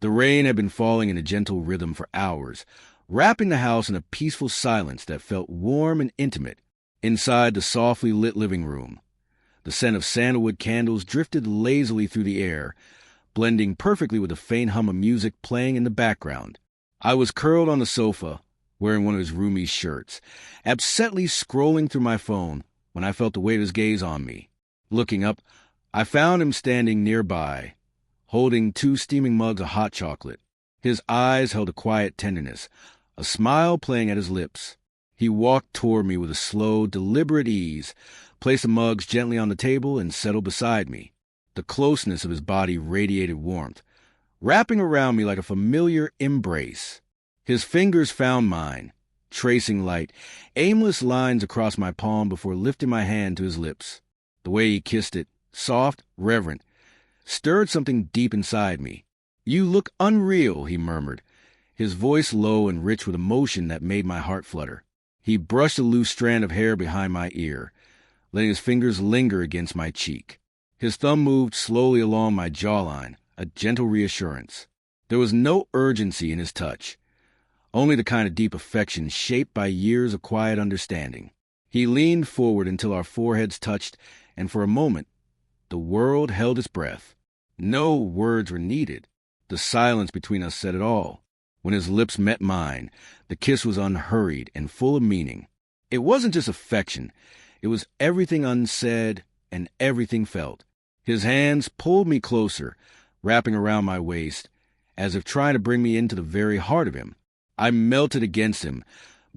The rain had been falling in a gentle rhythm for hours, wrapping the house in a peaceful silence that felt warm and intimate. Inside the softly lit living room, the scent of sandalwood candles drifted lazily through the air, blending perfectly with the faint hum of music playing in the background. I was curled on the sofa, wearing one of his roomie's shirts, absently scrolling through my phone when I felt the weight of his gaze on me. Looking up, I found him standing nearby, holding 2 steaming mugs of hot chocolate. His eyes held a quiet tenderness, a smile playing at his lips. He walked toward me with a slow, deliberate ease, placed the mugs gently on the table, and settled beside me. The closeness of his body radiated warmth, wrapping around me like a familiar embrace. His fingers found mine, tracing light, aimless lines across my palm before lifting my hand to his lips. The way he kissed it, soft, reverent, stirred something deep inside me. "You look unreal," he murmured, his voice low and rich with emotion that made my heart flutter. He brushed a loose strand of hair behind my ear, letting his fingers linger against my cheek. His thumb moved slowly along my jawline, a gentle reassurance. There was no urgency in his touch, only the kind of deep affection shaped by years of quiet understanding. He leaned forward until our foreheads touched, and for a moment, the world held its breath. No words were needed. The silence between us said it all. When his lips met mine, the kiss was unhurried and full of meaning. It wasn't just affection. It was everything unsaid and everything felt. His hands pulled me closer, wrapping around my waist, as if trying to bring me into the very heart of him. I melted against him,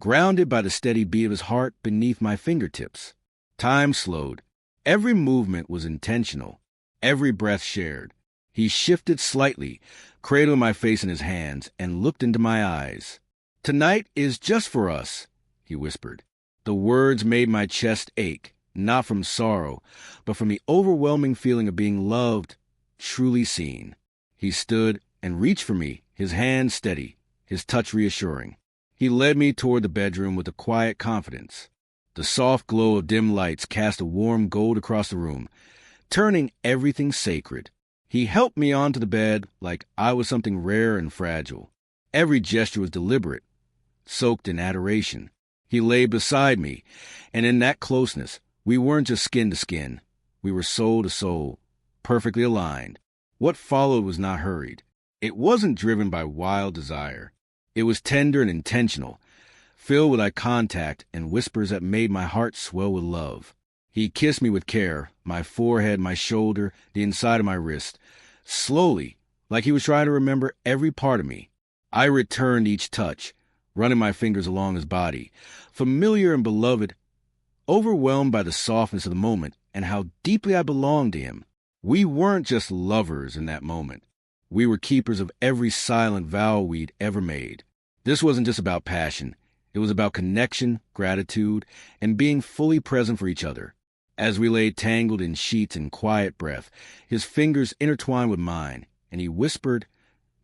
grounded by the steady beat of his heart beneath my fingertips. Time slowed. Every movement was intentional, every breath shared. He shifted slightly, cradling my face in his hands, and looked into my eyes. "Tonight is just for us," he whispered. The words made my chest ache, not from sorrow, but from the overwhelming feeling of being loved, truly seen. He stood and reached for me, his hand steady, his touch reassuring. He led me toward the bedroom with a quiet confidence. The soft glow of dim lights cast a warm gold across the room, turning everything sacred. He helped me onto the bed like I was something rare and fragile. Every gesture was deliberate, soaked in adoration. He lay beside me, and in that closeness, we weren't just skin to skin. We were soul to soul, perfectly aligned. What followed was not hurried. It wasn't driven by wild desire. It was tender and intentional, filled with eye contact and whispers that made my heart swell with love. He kissed me with care, my forehead, my shoulder, the inside of my wrist, slowly, like he was trying to remember every part of me. I returned each touch, running my fingers along his body, familiar and beloved, overwhelmed by the softness of the moment and how deeply I belonged to him. We weren't just lovers in that moment. We were keepers of every silent vow we'd ever made. This wasn't just about passion. It was about connection, gratitude, and being fully present for each other. As we lay tangled in sheets and quiet breath, his fingers intertwined with mine, and he whispered,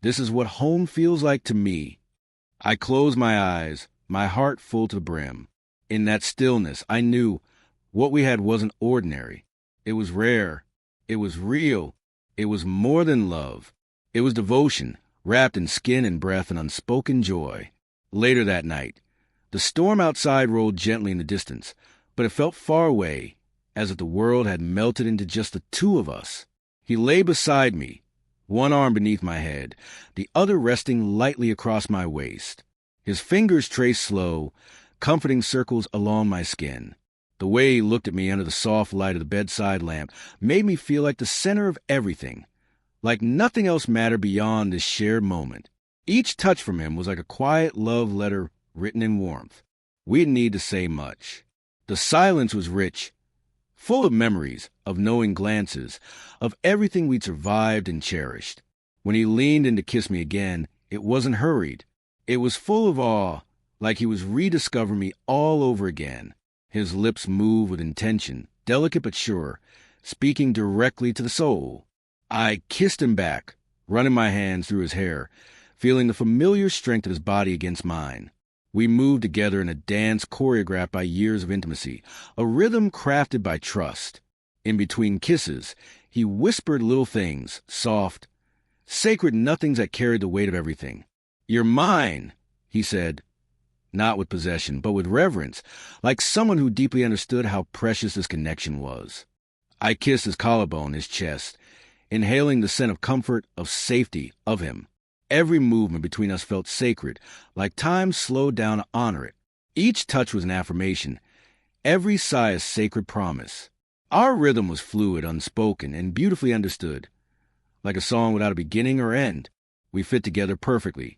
"This is what home feels like to me." I closed my eyes, my heart full to the brim. In that stillness, I knew what we had wasn't ordinary. It was rare. It was real. It was more than love. It was devotion, wrapped in skin and breath and unspoken joy. Later that night, the storm outside rolled gently in the distance, but it felt far away, as if the world had melted into just the two of us. He lay beside me, one arm beneath my head, the other resting lightly across my waist. His fingers traced slow, comforting circles along my skin. The way he looked at me under the soft light of the bedside lamp made me feel like the center of everything, like nothing else mattered beyond this shared moment. Each touch from him was like a quiet love letter written in warmth. We didn't need to say much. The silence was rich, full of memories, of knowing glances, of everything we'd survived and cherished. When he leaned in to kiss me again, it wasn't hurried. It was full of awe, like he was rediscovering me all over again. His lips moved with intention, delicate but sure, speaking directly to the soul. I kissed him back, running my hands through his hair, feeling the familiar strength of his body against mine. We moved together in a dance choreographed by years of intimacy, a rhythm crafted by trust. In between kisses, he whispered little things, soft, Sacred nothings that carried the weight of everything. "You're mine," he said, not with possession, but with reverence, like someone who deeply understood how precious this connection was. I kissed his collarbone, his chest, inhaling the scent of comfort, of safety, of him. Every movement between us felt sacred, like time slowed down to honor it. Each touch was an affirmation, every sigh a sacred promise. Our rhythm was fluid, unspoken, and beautifully understood. Like a song without a beginning or end, we fit together perfectly,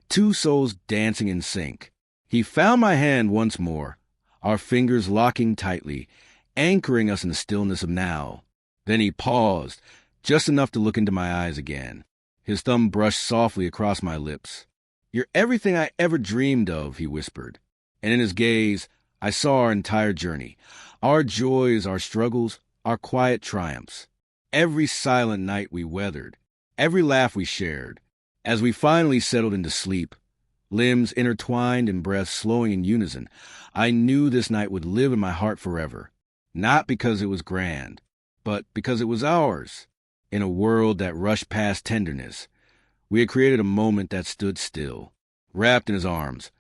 two souls dancing in sync. He found my hand once more, our fingers locking tightly, anchoring us in the stillness of now. Then he paused, just enough to look into my eyes again. His thumb brushed softly across my lips. "You're everything I ever dreamed of," he whispered. And in his gaze, I saw our entire journey, our joys, our struggles, our quiet triumphs. Every silent night we weathered, every laugh we shared. As we finally settled into sleep, limbs intertwined and breaths slowing in unison, I knew this night would live in my heart forever. Not because it was grand, but because it was ours. In a world that rushed past tenderness, we had created a moment that stood still. Wrapped in his arms,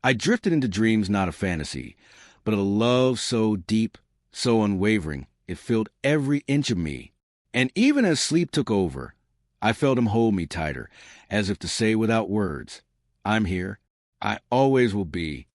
I drifted into dreams not of fantasy, but of a love so deep, so unwavering, it filled every inch of me. And even as sleep took over, I felt him hold me tighter, as if to say without words, "I'm here. I always will be.